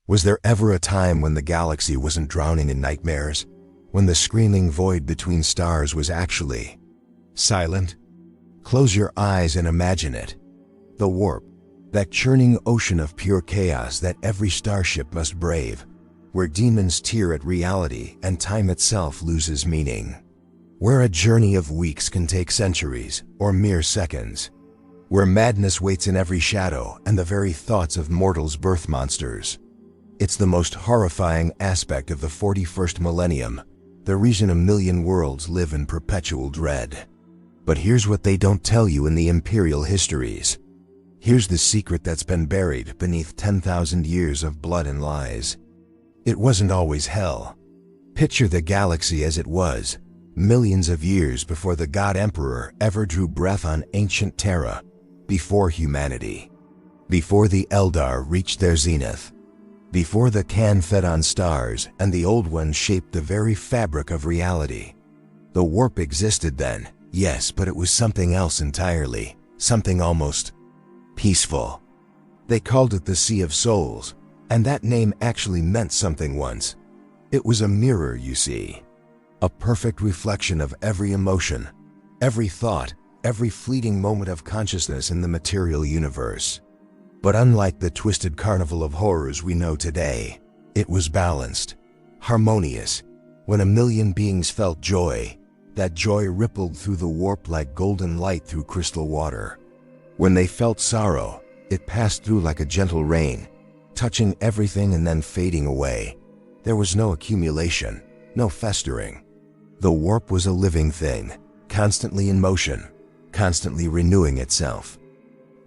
Was there ever a time when the galaxy wasn't drowning in nightmares? When the screaming void between stars was actually silent? Close your eyes and imagine it. The warp, that churning ocean of pure chaos that every starship must brave, where demons tear at reality and time itself loses meaning. Where a journey of weeks can take centuries or mere seconds. Where madness waits in every shadow and the very thoughts of mortals birth monsters. It's the most horrifying aspect of the 41st millennium, the reason a million worlds live in perpetual dread. But here's what they don't tell you in the Imperial histories. Here's the secret that's been buried beneath 10,000 years of blood and lies. It wasn't always hell. Picture the galaxy as it was, millions of years before the God Emperor ever drew breath on ancient Terra, before humanity, before the Eldar reached their zenith, before the Khan fed on stars and the Old Ones shaped the very fabric of reality. The warp existed then, yes, but it was something else entirely, something almost peaceful. They called it the Sea of Souls, and that name actually meant something once. It was a mirror, you see. A perfect reflection of every emotion, every thought, every fleeting moment of consciousness in the material universe. But unlike the twisted carnival of horrors we know today, it was balanced, harmonious. When a million beings felt joy, that joy rippled through the warp like golden light through crystal water. When they felt sorrow, it passed through like a gentle rain, touching everything and then fading away. There was no accumulation, no festering. The warp was a living thing, constantly in motion, constantly renewing itself.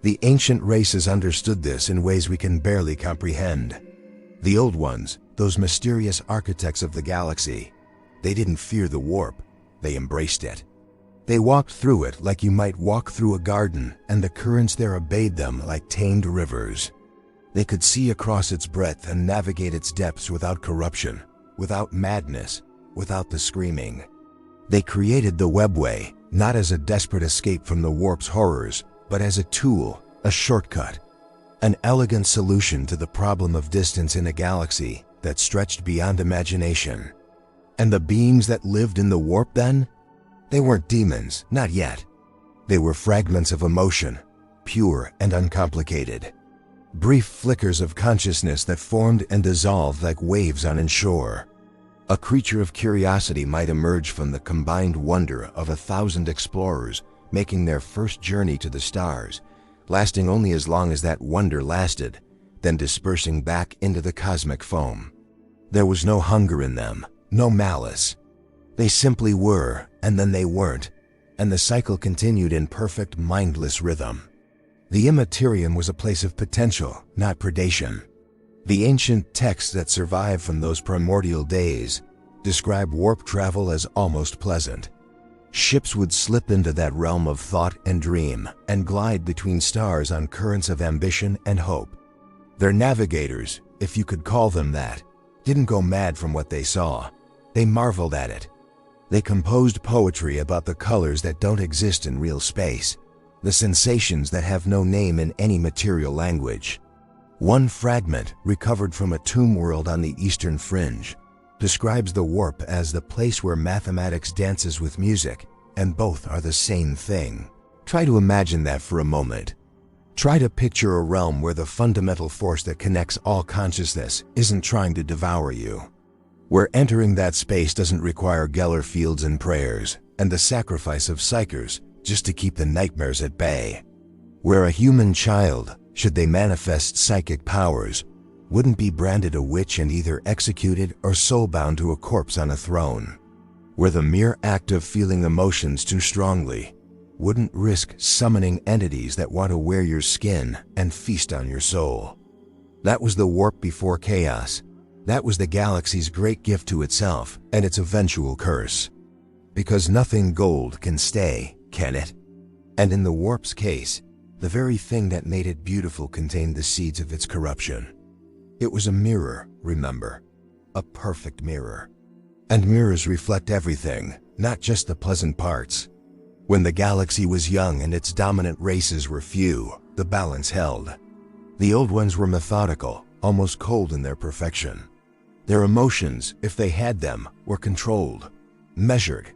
The ancient races understood this in ways we can barely comprehend. The Old Ones, those mysterious architects of the galaxy, they didn't fear the warp, they embraced it. They walked through it like you might walk through a garden, and the currents there obeyed them like tamed rivers. They could see across its breadth and navigate its depths without corruption, without madness, without the screaming. They created the webway, not as a desperate escape from the warp's horrors, but as a tool, a shortcut, an elegant solution to the problem of distance in a galaxy that stretched beyond imagination. And the beings that lived in the warp then? They weren't demons, not yet. They were fragments of emotion, pure and uncomplicated. Brief flickers of consciousness that formed and dissolved like waves on shore. A creature of curiosity might emerge from the combined wonder of 1,000 explorers making their first journey to the stars, lasting only as long as that wonder lasted, then dispersing back into the cosmic foam. There was no hunger in them, no malice. They simply were, and then they weren't, and the cycle continued in perfect, mindless rhythm. The Immaterium was a place of potential, not predation. The ancient texts that survive from those primordial days describe warp travel as almost pleasant. Ships would slip into that realm of thought and dream and glide between stars on currents of ambition and hope. Their navigators, if you could call them that, didn't go mad from what they saw. They marveled at it. They composed poetry about the colors that don't exist in real space, the sensations that have no name in any material language. One fragment, recovered from a tomb world on the eastern fringe, describes the warp as the place where mathematics dances with music, and both are the same thing. Try to imagine that for a moment. Try to picture a realm where the fundamental force that connects all consciousness isn't trying to devour you. Where entering that space doesn't require Geller fields and prayers, and the sacrifice of psychers just to keep the nightmares at bay. Where a human child, should they manifest psychic powers, wouldn't be branded a witch and either executed or soul-bound to a corpse on a throne. Where the mere act of feeling emotions too strongly wouldn't risk summoning entities that want to wear your skin and feast on your soul. That was the warp before chaos. That was the galaxy's great gift to itself and its eventual curse. Because nothing gold can stay, can it? And in the warp's case, the very thing that made it beautiful contained the seeds of its corruption. It was a mirror, remember, a perfect mirror. And mirrors reflect everything, not just the pleasant parts. When the galaxy was young and its dominant races were few, the balance held. The Old Ones were methodical, almost cold in their perfection. Their emotions, if they had them, were controlled, measured,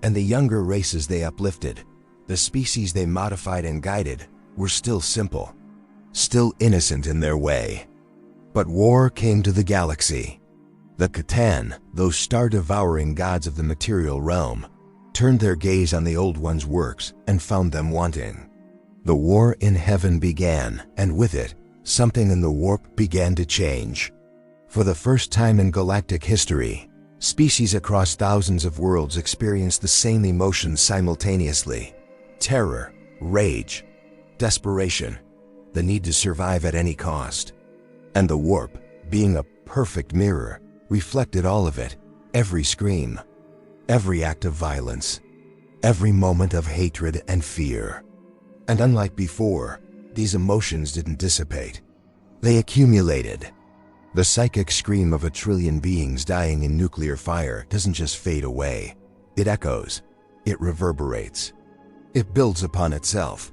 and the younger races they uplifted, the species they modified and guided, were still simple, still innocent in their way. But war came to the galaxy. The Catan, those star-devouring gods of the material realm, turned their gaze on the Old One's works and found them wanting. The war in heaven began, and with it, something in the warp began to change. For the first time in galactic history, species across thousands of worlds experienced the same emotions simultaneously: terror, rage, desperation, the need to survive at any cost. And the warp, being a perfect mirror, reflected all of it, every scream, every act of violence, every moment of hatred and fear. And unlike before, these emotions didn't dissipate. They accumulated. The psychic scream of 1 trillion beings dying in nuclear fire doesn't just fade away. It echoes. It reverberates. It builds upon itself.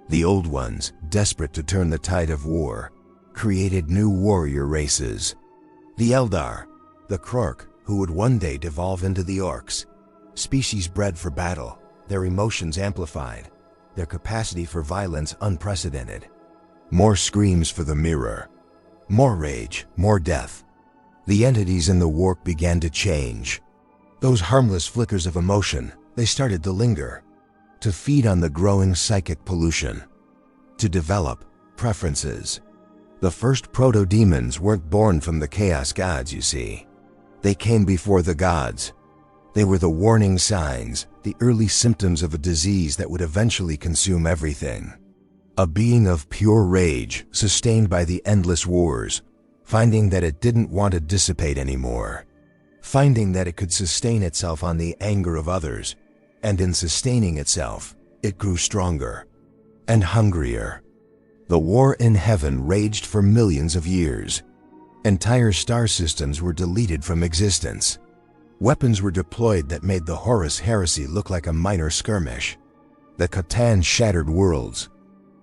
The Old Ones, desperate to turn the tide of war, created new warrior races. The Eldar, the Krork, who would one day devolve into the Orcs, species bred for battle, their emotions amplified, their capacity for violence unprecedented. More screams for the mirror. More rage, more death. The entities in the warp began to change. Those harmless flickers of emotion, they started to linger, to feed on the growing psychic pollution, to develop preferences. The first proto-demons weren't born from the chaos gods, you see. They came before the gods. They were the warning signs, the early symptoms of a disease that would eventually consume everything. A being of pure rage, sustained by the endless wars, finding that it didn't want to dissipate anymore, finding that it could sustain itself on the anger of others, and in sustaining itself, it grew stronger and hungrier. The war in heaven raged for millions of years. Entire star systems were deleted from existence. Weapons were deployed that made the Horus Heresy look like a minor skirmish. The Catan shattered worlds.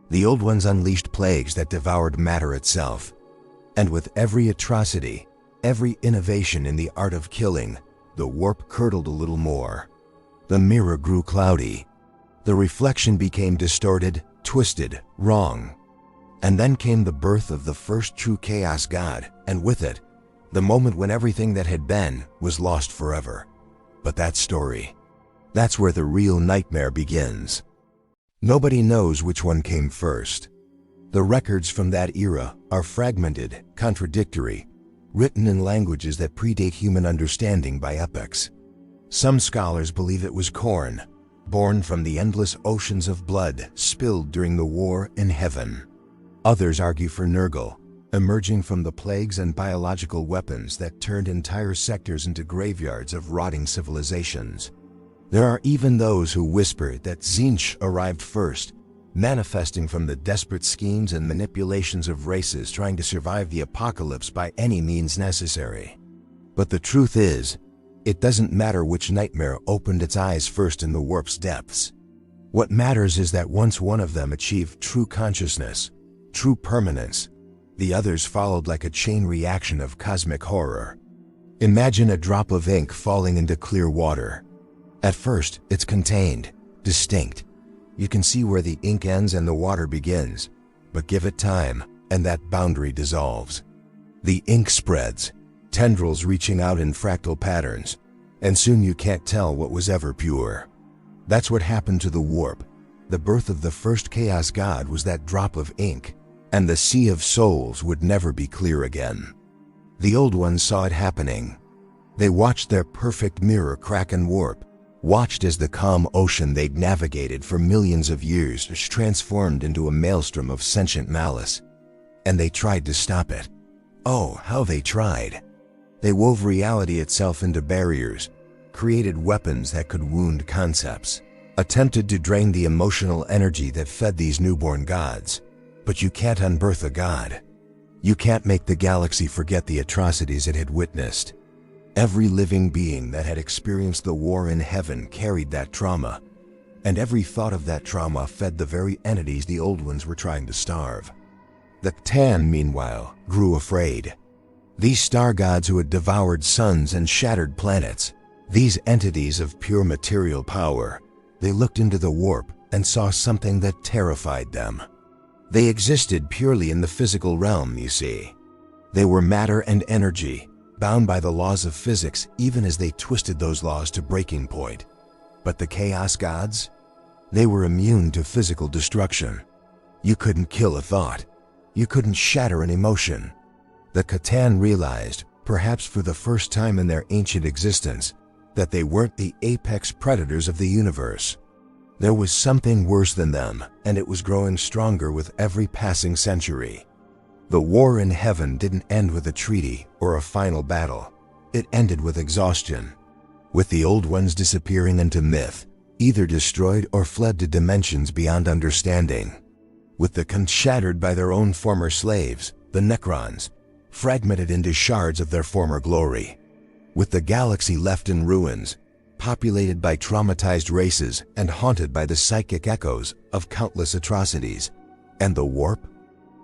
The Old Ones unleashed plagues that devoured matter itself. And with every atrocity, every innovation in the art of killing, the warp curdled a little more. The mirror grew cloudy. The reflection became distorted, twisted, wrong. And then came the birth of the first true Chaos God, and with it, the moment when everything that had been was lost forever. But that story, that's where the real nightmare begins. Nobody knows which one came first. The records from that era are fragmented, contradictory, written in languages that predate human understanding by epochs. Some scholars believe it was Khorne, born from the endless oceans of blood spilled during the war in heaven. Others argue for Nurgle, emerging from the plagues and biological weapons that turned entire sectors into graveyards of rotting civilizations. There are even those who whisper that Tzeentch arrived first, manifesting from the desperate schemes and manipulations of races trying to survive the apocalypse by any means necessary. But the truth is, it doesn't matter which nightmare opened its eyes first in the warp's depths. What matters is that once one of them achieved true consciousness, true permanence, the others followed like a chain reaction of cosmic horror. Imagine a drop of ink falling into clear water. At first, it's contained, distinct. You can see where the ink ends and the water begins, but give it time, and that boundary dissolves. The ink spreads, tendrils reaching out in fractal patterns, and soon you can't tell what was ever pure. That's what happened to the warp. The birth of the first Chaos God was that drop of ink, and the sea of souls would never be clear again. The Old Ones saw it happening. They watched their perfect mirror crack and warp, watched as the calm ocean they'd navigated for millions of years was transformed into a maelstrom of sentient malice. And they tried to stop it. Oh, how they tried. They wove reality itself into barriers, created weapons that could wound concepts, attempted to drain the emotional energy that fed these newborn gods. But you can't unbirth a god. You can't make the galaxy forget the atrocities it had witnessed. Every living being that had experienced the war in heaven carried that trauma, and every thought of that trauma fed the very entities the Old Ones were trying to starve. The Catan, meanwhile, grew afraid. These star gods who had devoured suns and shattered planets, these entities of pure material power, they looked into the warp and saw something that terrified them. They existed purely in the physical realm, you see. They were matter and energy, bound by the laws of physics even as they twisted those laws to breaking point. But the chaos gods? They were immune to physical destruction. You couldn't kill a thought. You couldn't shatter an emotion. The Catan realized, perhaps for the first time in their ancient existence, that they weren't the apex predators of the universe. There was something worse than them, and it was growing stronger with every passing century. The war in heaven didn't end with a treaty or a final battle. It ended with exhaustion, with the old ones disappearing into myth, either destroyed or fled to dimensions beyond understanding, with the Khans shattered by their own former slaves, the Necrons, fragmented into shards of their former glory, with the galaxy left in ruins, populated by traumatized races and haunted by the psychic echoes of countless atrocities. And the warp?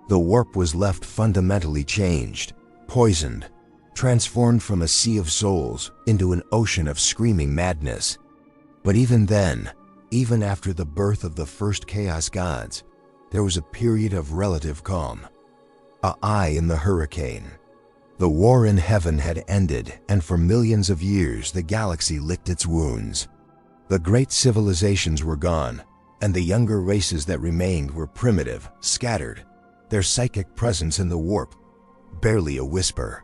The warp was left fundamentally changed, poisoned, transformed from a sea of souls into an ocean of screaming madness. But even then, even after the birth of the first chaos gods, there was a period of relative calm. An eye in the hurricane. The war in heaven had ended, and for millions of years the galaxy licked its wounds. The great civilizations were gone, and the younger races that remained were primitive, scattered, their psychic presence in the warp barely a whisper.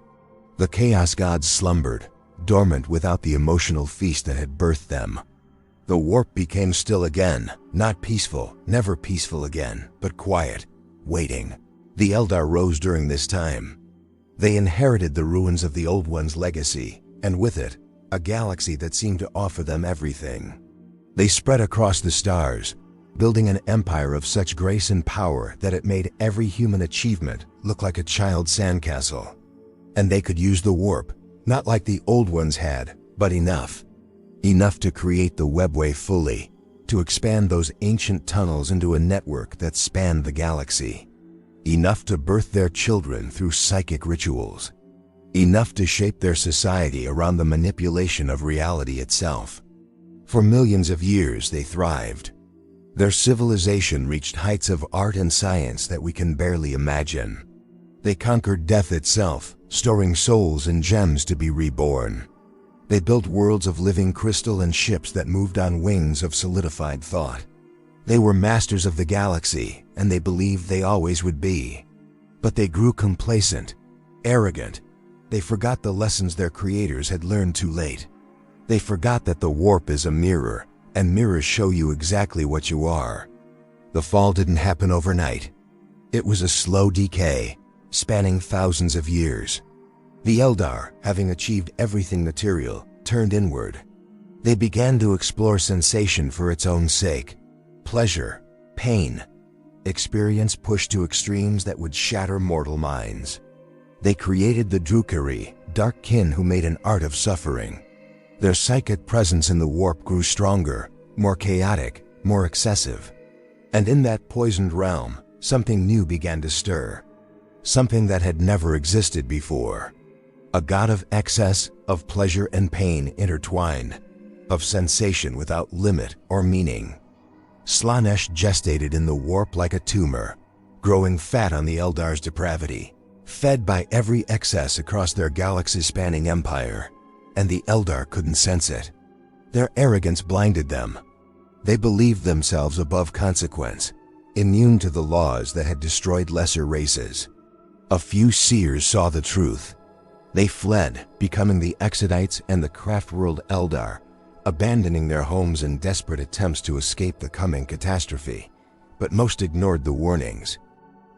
The chaos gods slumbered, dormant without the emotional feast that had birthed them. The warp became still again, not peaceful, never peaceful again, but quiet, waiting. The Eldar rose during this time. They inherited the ruins of the Old One's legacy, and with it, a galaxy that seemed to offer them everything. They spread across the stars, building an empire of such grace and power that it made every human achievement look like a child's sandcastle. And they could use the warp, not like the Old Ones had, but enough. Enough to create the webway fully, to expand those ancient tunnels into a network that spanned the galaxy. Enough to birth their children through psychic rituals. Enough to shape their society around the manipulation of reality itself. For millions of years they thrived. Their civilization reached heights of art and science that we can barely imagine. They conquered death itself, storing souls and gems to be reborn. They built worlds of living crystal and ships that moved on wings of solidified thought. They were masters of the galaxy, and they believed they always would be. But they grew complacent, arrogant. They forgot the lessons their creators had learned too late. They forgot that the warp is a mirror, and mirrors show you exactly what you are. The fall didn't happen overnight. It was a slow decay, spanning thousands of years. The Eldar, having achieved everything material, turned inward. They began to explore sensation for its own sake. Pleasure, pain, experience pushed to extremes that would shatter mortal minds. They created the Drukari, dark kin who made an art of suffering. Their psychic presence in the warp grew stronger, more chaotic, more excessive. And in that poisoned realm, something new began to stir. Something that had never existed before. A god of excess, of pleasure and pain intertwined, of sensation without limit or meaning. Slaanesh gestated in the warp like a tumor, growing fat on the Eldar's depravity, fed by every excess across their galaxy-spanning empire, and the Eldar couldn't sense it. Their arrogance blinded them. They believed themselves above consequence, immune to the laws that had destroyed lesser races. A few seers saw the truth. They fled, becoming the Exodites and the craft-world Eldar, abandoning their homes in desperate attempts to escape the coming catastrophe. But most ignored the warnings.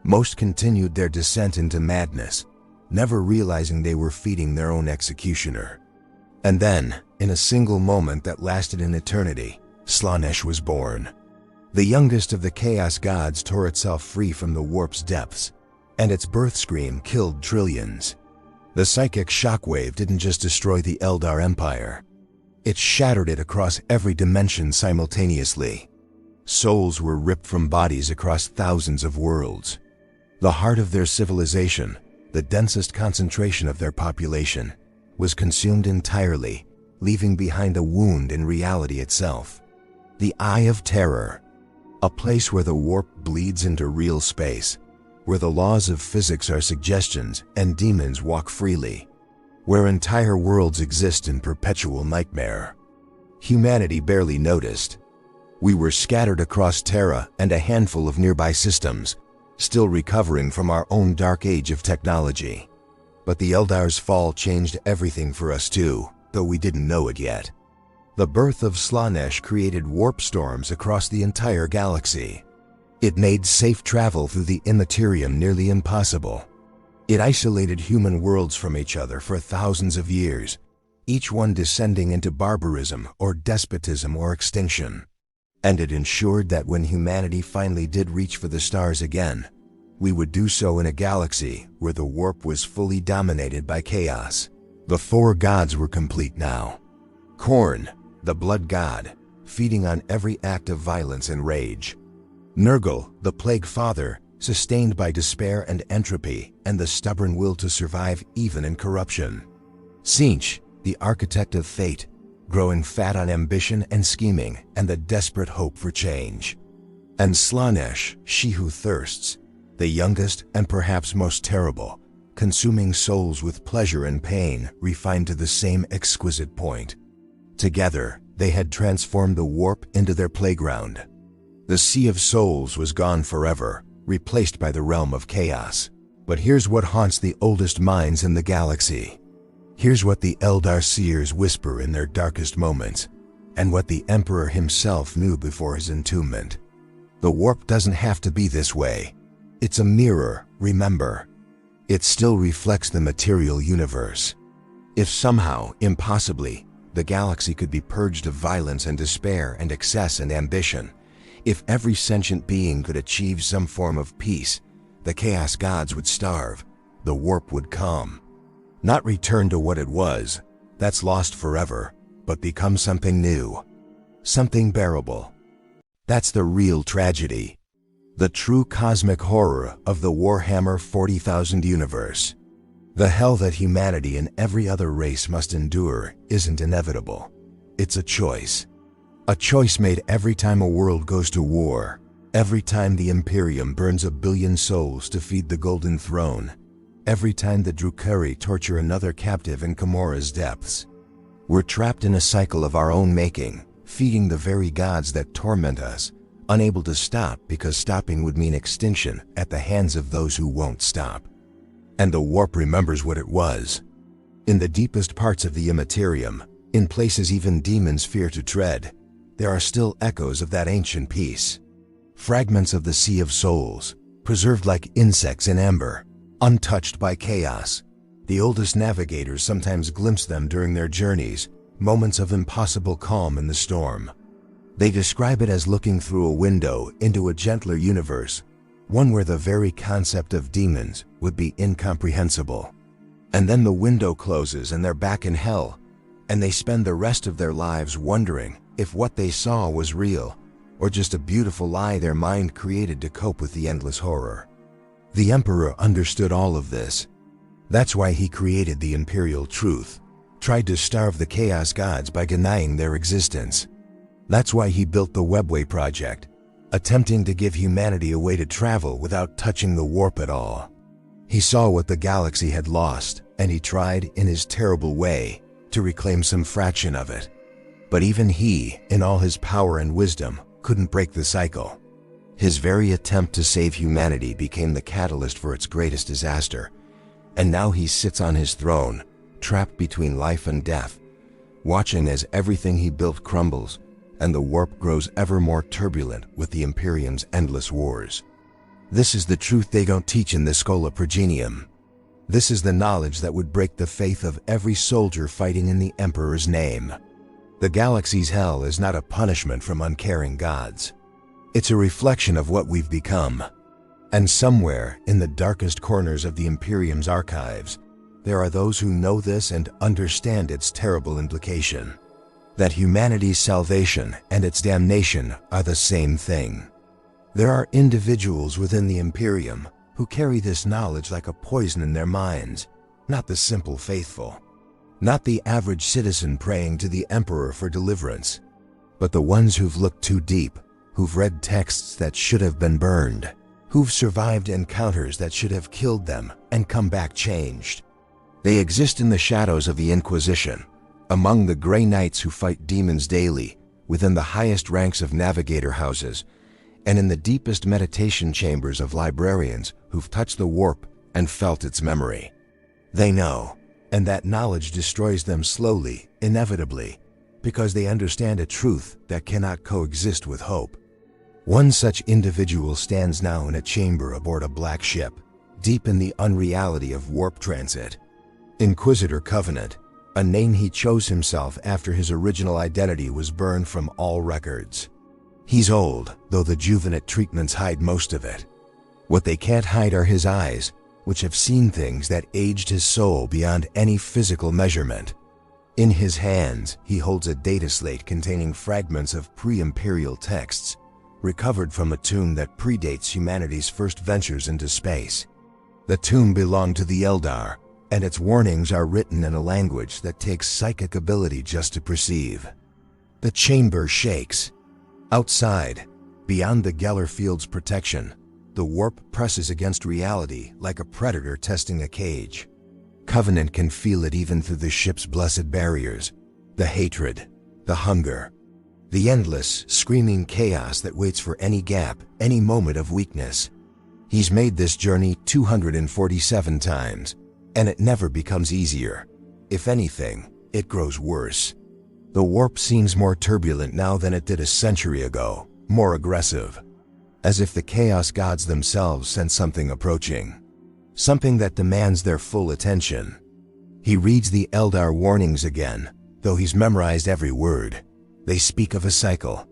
Most continued their descent into madness, never realizing they were feeding their own executioner. And then, in a single moment that lasted an eternity, Slaanesh was born. The youngest of the Chaos Gods tore itself free from the warp's depths, and its birth scream killed trillions. The psychic shockwave didn't just destroy the Eldar Empire. It shattered it across every dimension simultaneously. Souls were ripped from bodies across thousands of worlds. The heart of their civilization, the densest concentration of their population, was consumed entirely, leaving behind a wound in reality itself. The Eye of Terror, a place where the warp bleeds into real space, where the laws of physics are suggestions and demons walk freely, where entire worlds exist in perpetual nightmare. Humanity barely noticed. We were scattered across Terra and a handful of nearby systems, still recovering from our own dark age of technology. But the Eldar's fall changed everything for us too, though we didn't know it yet. The birth of Slaanesh created warp storms across the entire galaxy. It made safe travel through the Immaterium nearly impossible. It isolated human worlds from each other for thousands of years, each one descending into barbarism or despotism or extinction. And it ensured that when humanity finally did reach for the stars again, we would do so in a galaxy where the warp was fully dominated by chaos. The four gods were complete now. Khorne, the blood god, feeding on every act of violence and rage. Nurgle, the plague father, sustained by despair and entropy and the stubborn will to survive even in corruption. Tzeentch, the architect of fate, growing fat on ambition and scheming and the desperate hope for change. And Slaanesh, she who thirsts, the youngest and perhaps most terrible, consuming souls with pleasure and pain refined to the same exquisite point. Together, they had transformed the warp into their playground. The Sea of Souls was gone forever, replaced by the realm of chaos. But here's what haunts the oldest minds in the galaxy. Here's what the Eldar seers whisper in their darkest moments, and what the Emperor himself knew before his entombment. The warp doesn't have to be this way. It's a mirror, remember. It still reflects the material universe. If somehow, impossibly, the galaxy could be purged of violence and despair and excess and ambition, if every sentient being could achieve some form of peace, the chaos gods would starve, the warp would calm. Not return to what it was, that's lost forever, but become something new, something bearable. That's the real tragedy, the true cosmic horror of the Warhammer 40,000 universe. The hell that humanity and every other race must endure isn't inevitable. It's a choice. A choice made every time a world goes to war, every time the Imperium burns 1 billion souls to feed the Golden Throne, every time the Drukhari torture another captive in Comora's depths. We're trapped in a cycle of our own making, feeding the very gods that torment us, unable to stop because stopping would mean extinction at the hands of those who won't stop. And the warp remembers what it was. In the deepest parts of the Immaterium, in places even demons fear to tread, there are still echoes of that ancient peace. Fragments of the Sea of Souls, preserved like insects in amber, untouched by chaos. The oldest navigators sometimes glimpse them during their journeys, moments of impossible calm in the storm. They describe it as looking through a window into a gentler universe, one where the very concept of demons would be incomprehensible. And then the window closes and they're back in hell, and they spend the rest of their lives wondering if what they saw was real, or just a beautiful lie their mind created to cope with the endless horror. The Emperor understood all of this. That's why he created the Imperial Truth, tried to starve the Chaos Gods by denying their existence. That's why he built the Webway Project, attempting to give humanity a way to travel without touching the warp at all. He saw what the galaxy had lost, and he tried, in his terrible way, to reclaim some fraction of it. But even he, in all his power and wisdom, couldn't break the cycle. His very attempt to save humanity became the catalyst for its greatest disaster, and now he sits on his throne, trapped between life and death, watching as everything he built crumbles, and the warp grows ever more turbulent with the Imperium's endless wars. This is the truth they don't teach in the Schola Progenium. This is the knowledge that would break the faith of every soldier fighting in the Emperor's name. The galaxy's hell is not a punishment from uncaring gods. It's a reflection of what we've become. And somewhere in the darkest corners of the Imperium's archives, there are those who know this and understand its terrible implication. That humanity's salvation and its damnation are the same thing. There are individuals within the Imperium who carry this knowledge like a poison in their minds, not the simple faithful, not the average citizen praying to the emperor for deliverance, but the ones who've looked too deep, who've read texts that should have been burned, who've survived encounters that should have killed them and come back changed. They exist in the shadows of the Inquisition, among the Grey Knights who fight demons daily, within the highest ranks of navigator houses, and in the deepest meditation chambers of librarians who've touched the warp and felt its memory. They know, and that knowledge destroys them slowly, inevitably, because they understand a truth that cannot coexist with hope. One such individual stands now in a chamber aboard a black ship, deep in the unreality of warp transit. Inquisitor Covenant, a name he chose himself after his original identity was burned from all records. He's old, though the juvenate treatments hide most of it. What they can't hide are his eyes, which have seen things that aged his soul beyond any physical measurement. In his hands, he holds a data slate containing fragments of pre-imperial texts, recovered from a tomb that predates humanity's first ventures into space. The tomb belonged to the Eldar, and its warnings are written in a language that takes psychic ability just to perceive. The chamber shakes. Outside, beyond the Geller field's protection, the warp presses against reality like a predator testing a cage. Covenant can feel it even through the ship's blessed barriers, the hatred, the hunger, the endless, screaming chaos that waits for any gap, any moment of weakness. He's made this journey 247 times, and it never becomes easier. If anything, it grows worse. The warp seems more turbulent now than it did a century ago, more aggressive, as if the chaos gods themselves sense something approaching, something that demands their full attention. He reads the Eldar warnings again, though he's memorized every word. They speak of a cycle.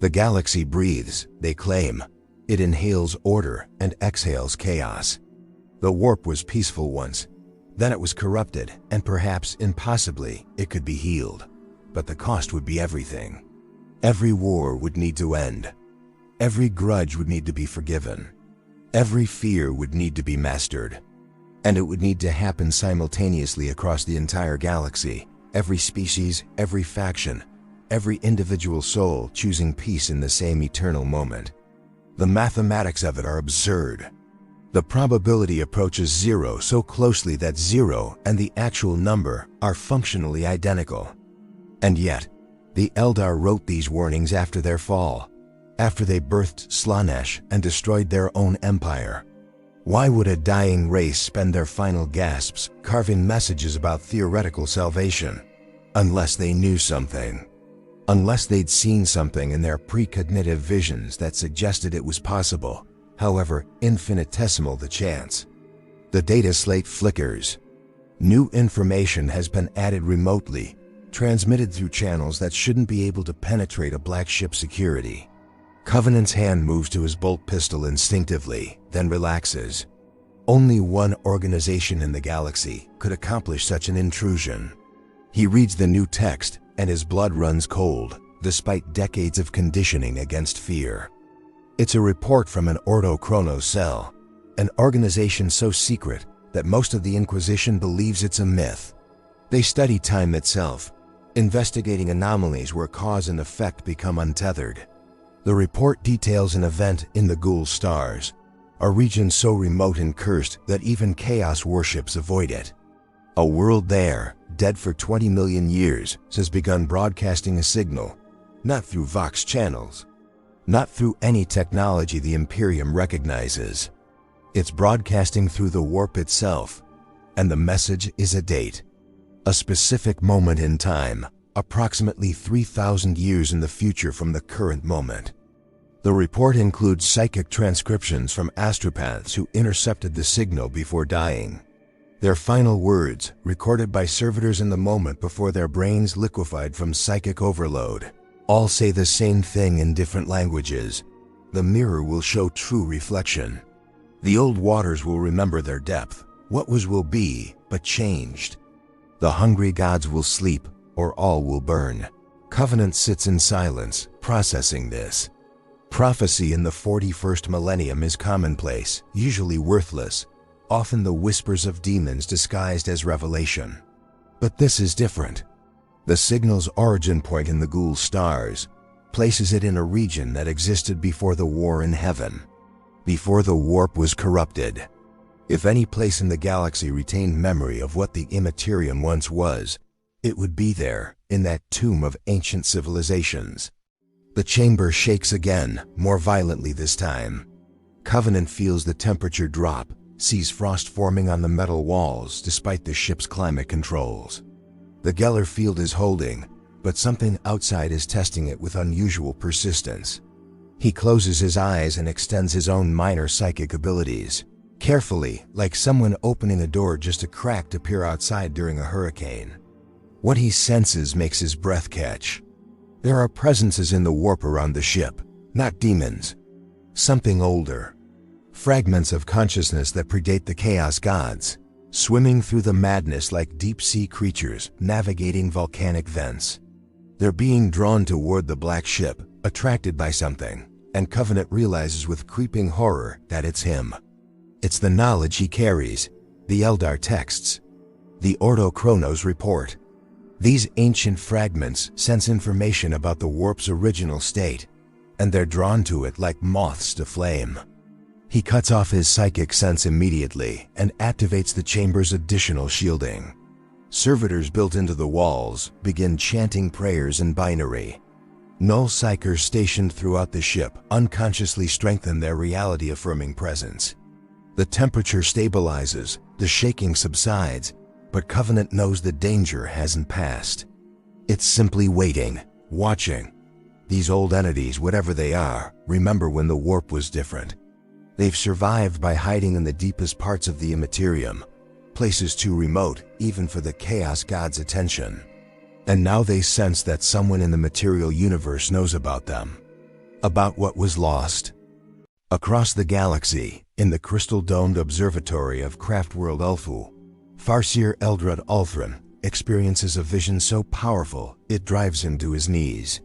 The galaxy breathes, they claim. It inhales order and exhales chaos. The warp was peaceful once. Then it was corrupted, and perhaps, impossibly, it could be healed. But the cost would be everything. Every war would need to end. Every grudge would need to be forgiven. Every fear would need to be mastered. And it would need to happen simultaneously across the entire galaxy. Every species, every faction, every individual soul choosing peace in the same eternal moment. The mathematics of it are absurd. The probability approaches zero so closely that zero and the actual number are functionally identical. And yet, the Eldar wrote these warnings after their fall, after they birthed Slaanesh and destroyed their own empire. Why would a dying race spend their final gasps carving messages about theoretical salvation? Unless they knew something. Unless they'd seen something in their precognitive visions that suggested it was possible, however infinitesimal the chance. The data slate flickers. New information has been added remotely, transmitted through channels that shouldn't be able to penetrate a black ship security. Covenant's hand moves to his bolt pistol instinctively, then relaxes. Only one organization in the galaxy could accomplish such an intrusion. He reads the new text, and his blood runs cold, despite decades of conditioning against fear. It's a report from an Ordo Chronos cell, an organization so secret that most of the Inquisition believes it's a myth. They study time itself, investigating anomalies where cause and effect become untethered. The report details an event in the Ghoul Stars, a region so remote and cursed that even chaos warships avoid it. A world there, dead for 20 million years, has begun broadcasting a signal, not through Vox channels, not through any technology the Immaterium recognizes. It's broadcasting through the warp itself, and the message is a date. A specific moment in time, approximately 3,000 years in the future from the current moment. The report includes psychic transcriptions from astropaths who intercepted the signal before dying. Their final words, recorded by servitors in the moment before their brains liquefied from psychic overload, all say the same thing in different languages. The mirror will show true reflection. The old waters will remember their depth. What was will be, but changed. The hungry gods will sleep, or all will burn. Covenant sits in silence, processing this. Prophecy in the 41st millennium is commonplace, usually worthless, often the whispers of demons disguised as revelation. But this is different. The signal's origin point in the ghoul stars places it in a region that existed before the war in heaven, before the warp was corrupted. If any place in the galaxy retained memory of what the Immaterium once was, it would be there, in that tomb of ancient civilizations. The chamber shakes again, more violently this time. Covenant feels the temperature drop, sees frost forming on the metal walls despite the ship's climate controls. The Geller field is holding, but something outside is testing it with unusual persistence. He closes his eyes and extends his own minor psychic abilities, carefully, like someone opening a door just a crack to peer outside during a hurricane. What he senses makes his breath catch. There are presences in the warp around the ship, not demons. Something older. Fragments of consciousness that predate the chaos gods, swimming through the madness like deep-sea creatures navigating volcanic vents. They're being drawn toward the black ship, attracted by something, and Covenant realizes with creeping horror that it's him. It's the knowledge he carries, the Eldar texts, the Ordo Chronos report. These ancient fragments sense information about the warp's original state, and they're drawn to it like moths to flame. He cuts off his psychic sense immediately and activates the chamber's additional shielding. Servitors built into the walls begin chanting prayers in binary. Null psychers stationed throughout the ship unconsciously strengthen their reality-affirming presence. The temperature stabilizes, the shaking subsides, but Covenant knows the danger hasn't passed. It's simply waiting, watching. These old entities, whatever they are, remember when the warp was different. They've survived by hiding in the deepest parts of the Immaterium, places too remote even for the Chaos God's attention. And now they sense that someone in the material universe knows about them, about what was lost. Across the galaxy, in the crystal-domed observatory of Craftworld Ulfu, Farseer Eldrad Ulthran experiences a vision so powerful it drives him to his knees.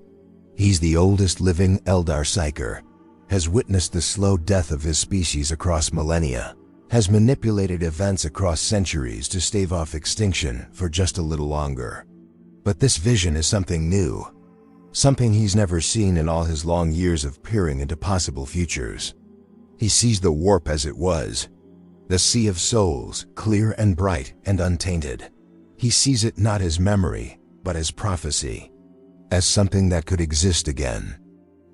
He's the oldest living Eldar Psyker, has witnessed the slow death of his species across millennia, has manipulated events across centuries to stave off extinction for just a little longer. But this vision is something new, something he's never seen in all his long years of peering into possible futures. He sees the warp as it was, the sea of souls, clear and bright and untainted. He sees it not as memory, but as prophecy, as something that could exist again.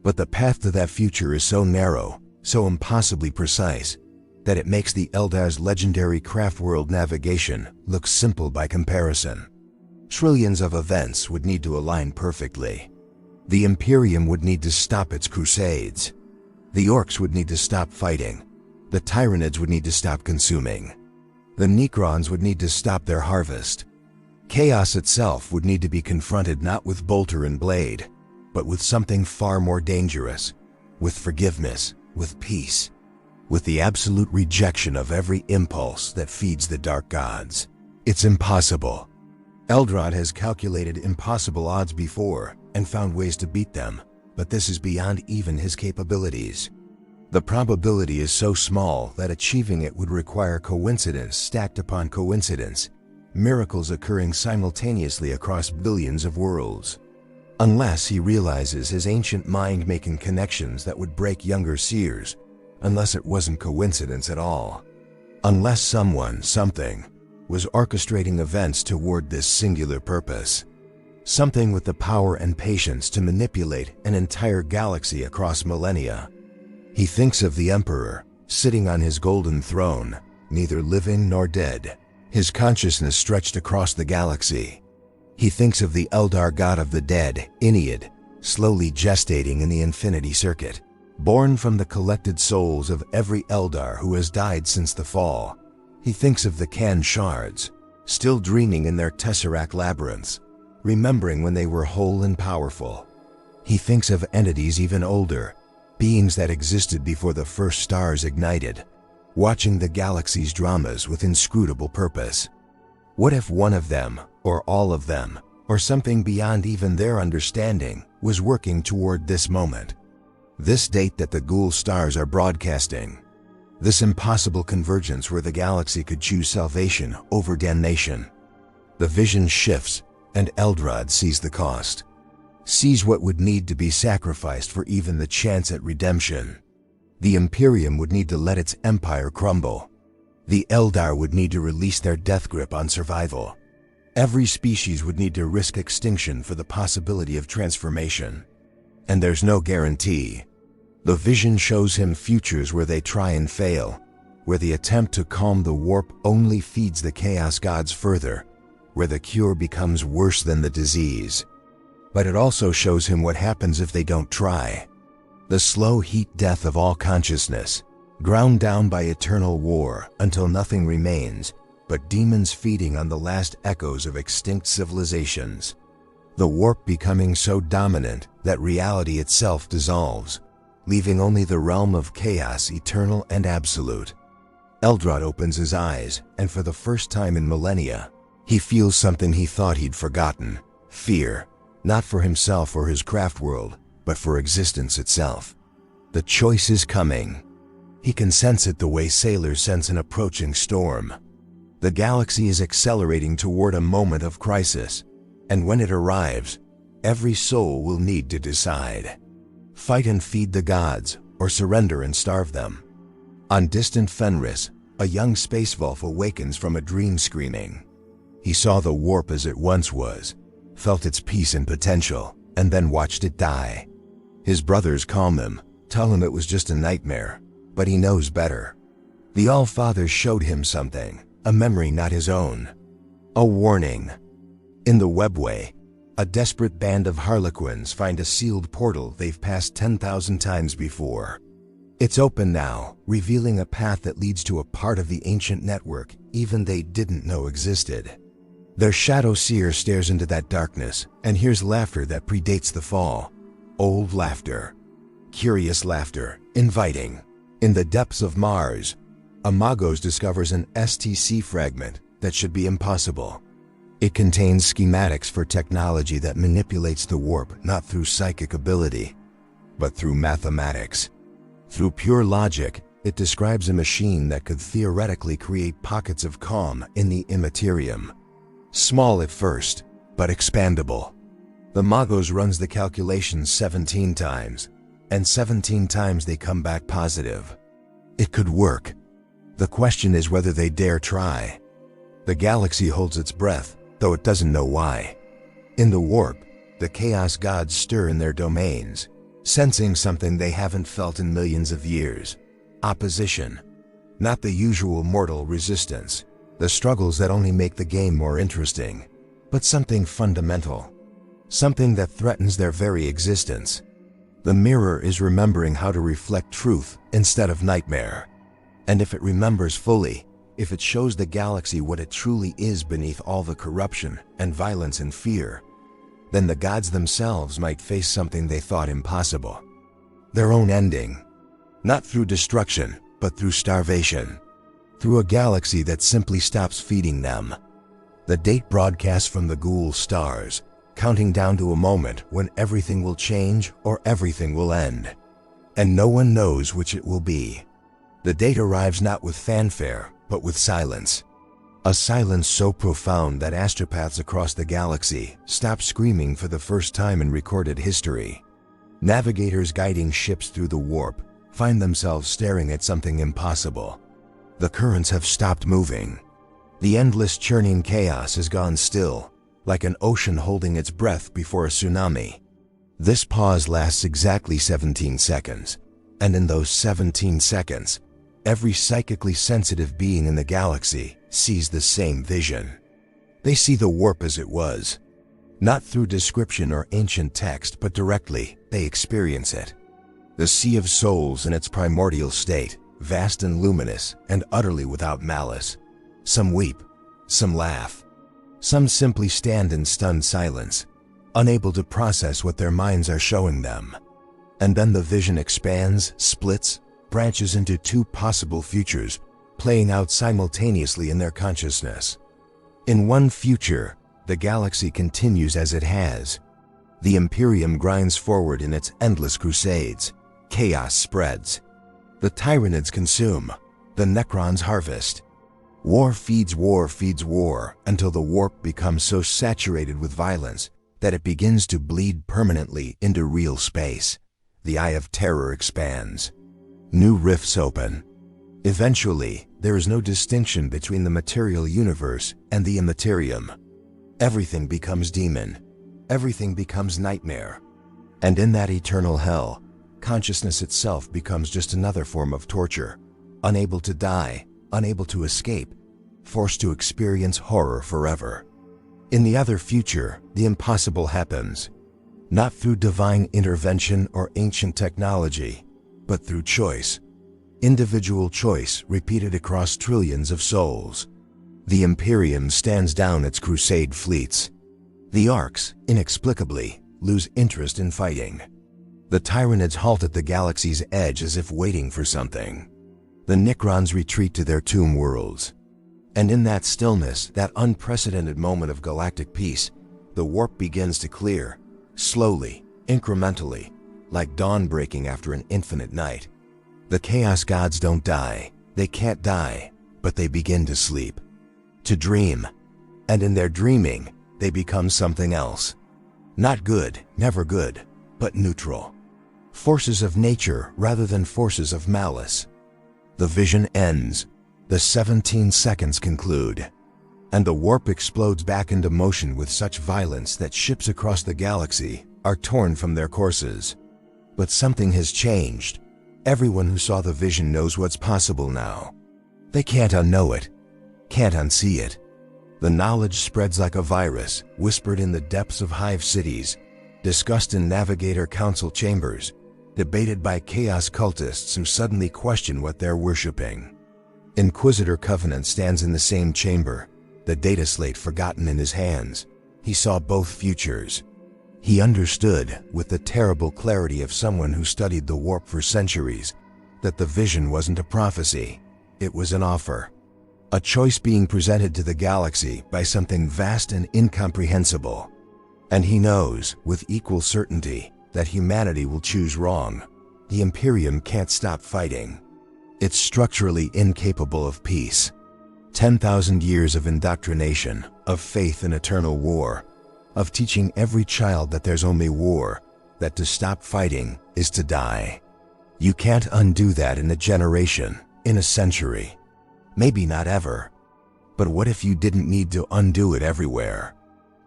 But the path to that future is so narrow, so impossibly precise, that it makes the Eldar's legendary Craftworld navigation look simple by comparison. Trillions of events would need to align perfectly. The Imperium would need to stop its crusades. The Orcs would need to stop fighting. The Tyranids would need to stop consuming. The Necrons would need to stop their harvest. Chaos itself would need to be confronted not with bolter and blade, but with something far more dangerous, with forgiveness, with peace, with the absolute rejection of every impulse that feeds the dark gods. It's impossible. Eldrad has calculated impossible odds before and found ways to beat them, but this is beyond even his capabilities. The probability is so small that achieving it would require coincidence stacked upon coincidence, miracles occurring simultaneously across billions of worlds. Unless he realizes his ancient mind making connections that would break younger seers, unless it wasn't coincidence at all. Unless someone, something, was orchestrating events toward this singular purpose. Something with the power and patience to manipulate an entire galaxy across millennia. He thinks of the Emperor, sitting on his golden throne, neither living nor dead, his consciousness stretched across the galaxy. He thinks of the Eldar god of the dead, Inead, slowly gestating in the Infinity Circuit, born from the collected souls of every Eldar who has died since the fall. He thinks of the Khan shards, still dreaming in their Tesseract labyrinths, remembering when they were whole and powerful. He thinks of entities even older, beings that existed before the first stars ignited, watching the galaxy's dramas with inscrutable purpose. What if one of them, or all of them, or something beyond even their understanding, was working toward this moment? This date that the ghoul stars are broadcasting. This impossible convergence where the galaxy could choose salvation over damnation. The vision shifts, and Eldrad sees the cost. Sees what would need to be sacrificed for even the chance at redemption. The Imperium would need to let its empire crumble. The Eldar would need to release their death grip on survival. Every species would need to risk extinction for the possibility of transformation. And there's no guarantee. The vision shows him futures where they try and fail, where the attempt to calm the warp only feeds the chaos gods further, where the cure becomes worse than the disease. But it also shows him what happens if they don't try. The slow heat death of all consciousness, ground down by eternal war until nothing remains but demons feeding on the last echoes of extinct civilizations. The warp becoming so dominant that reality itself dissolves, leaving only the realm of chaos eternal and absolute. Eldrad opens his eyes, and for the first time in millennia, he feels something he thought he'd forgotten: fear, not for himself or his craft world, but for existence itself. The choice is coming. He can sense it the way sailors sense an approaching storm. The galaxy is accelerating toward a moment of crisis, and when it arrives, every soul will need to decide. Fight and feed the gods, or surrender and starve them. On distant Fenris, a young space Vulf awakens from a dream screaming. He saw the warp as it once was, felt its peace and potential, and then watched it die. His brothers calm him, tell him it was just a nightmare, but he knows better. The All-Father showed him something, a memory not his own. A warning. In the webway, a desperate band of harlequins find a sealed portal they've passed 10,000 times before. It's open now, revealing a path that leads to a part of the ancient network even they didn't know existed. Their shadow seer stares into that darkness and hears laughter that predates the fall. Old laughter. Curious laughter, inviting. In the depths of Mars, Amagos discovers an STC fragment that should be impossible. It contains schematics for technology that manipulates the warp not through psychic ability, but through mathematics. Through pure logic, it describes a machine that could theoretically create pockets of calm in the Immaterium. Small at first, but expandable. The Magos runs the calculations 17 times, and 17 times they come back positive. It could work. The question is whether they dare try. The galaxy holds its breath, though it doesn't know why. In the warp, the chaos gods stir in their domains, sensing something they haven't felt in millions of years. Opposition. Not the usual mortal resistance, the struggles that only make the game more interesting, but something fundamental. Something that threatens their very existence. The mirror is remembering how to reflect truth instead of nightmare. And if it remembers fully, if it shows the galaxy what it truly is beneath all the corruption and violence and fear, then the gods themselves might face something they thought impossible. Their own ending. Not through destruction, but through starvation. Through a galaxy that simply stops feeding them. The date broadcasts from the ghoul stars, counting down to a moment when everything will change or everything will end. And no one knows which it will be. The date arrives not with fanfare, but with silence. A silence so profound that astropaths across the galaxy stop screaming for the first time in recorded history. Navigators guiding ships through the warp find themselves staring at something impossible. The currents have stopped moving. The endless churning chaos has gone still, like an ocean holding its breath before a tsunami. This pause lasts exactly 17 seconds, and in those 17 seconds, every psychically sensitive being in the galaxy sees the same vision. They see the warp as it was. Not through description or ancient text, but directly, they experience it. The sea of souls in its primordial state, vast and luminous, and utterly without malice. Some weep, some laugh. Some simply stand in stunned silence, unable to process what their minds are showing them. And then the vision expands, splits, branches into two possible futures, playing out simultaneously in their consciousness. In one future, the galaxy continues as it has. The Imperium grinds forward in its endless crusades, Chaos spreads. The Tyranids consume. The Necrons harvest. War feeds war until the warp becomes so saturated with violence that it begins to bleed permanently into real space. The Eye of Terror expands. New rifts open. Eventually, there is no distinction between the material universe and the Immaterium. Everything becomes demon. Everything becomes nightmare. And in that eternal hell, consciousness itself becomes just another form of torture, unable to die, unable to escape, forced to experience horror forever. In the other future, the impossible happens, not through divine intervention or ancient technology, but through choice. Individual choice repeated across trillions of souls. The Imperium stands down its crusade fleets. The Arcs, inexplicably, lose interest in fighting. The Tyranids halt at the galaxy's edge as if waiting for something. The Necrons retreat to their tomb worlds. And in that stillness, that unprecedented moment of galactic peace, the warp begins to clear, slowly, incrementally, like dawn breaking after an infinite night. The Chaos Gods don't die. They can't die, but they begin to sleep, to dream. And in their dreaming, they become something else. Not good, never good, but neutral. Forces of nature rather than forces of malice. The vision ends. The 17 seconds conclude. And the warp explodes back into motion with such violence that ships across the galaxy are torn from their courses. But something has changed. Everyone who saw the vision knows what's possible now. They can't unknow it, can't unsee it. The knowledge spreads like a virus, whispered in the depths of hive cities, discussed in Navigator Council chambers, debated by chaos cultists who suddenly question what they're worshipping. Inquisitor Covenant stands in the same chamber, the data slate forgotten in his hands. He saw both futures. He understood, with the terrible clarity of someone who studied the warp for centuries, that the vision wasn't a prophecy, it was an offer. A choice being presented to the galaxy by something vast and incomprehensible. And he knows, with equal certainty, that humanity will choose wrong. The Imperium can't stop fighting. It's structurally incapable of peace. 10,000 years of indoctrination, of faith in eternal war, of teaching every child that there's only war, that to stop fighting is to die. You can't undo that in a generation, in a century. Maybe not ever. But what if you didn't need to undo it everywhere?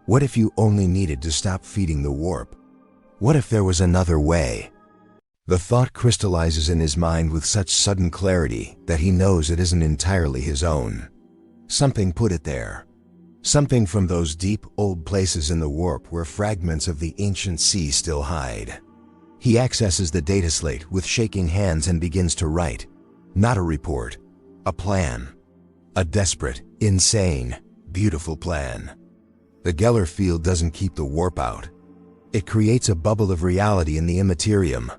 What if you only needed to stop feeding the warp? What if there was another way? The thought crystallizes in his mind with such sudden clarity that he knows it isn't entirely his own. Something put it there. Something from those deep, old places in the warp where fragments of the ancient sea still hide. He accesses the data slate with shaking hands and begins to write. Not a report, a plan. A desperate, insane, beautiful plan. The Geller field doesn't keep the warp out. It creates a bubble of reality in the Immaterium.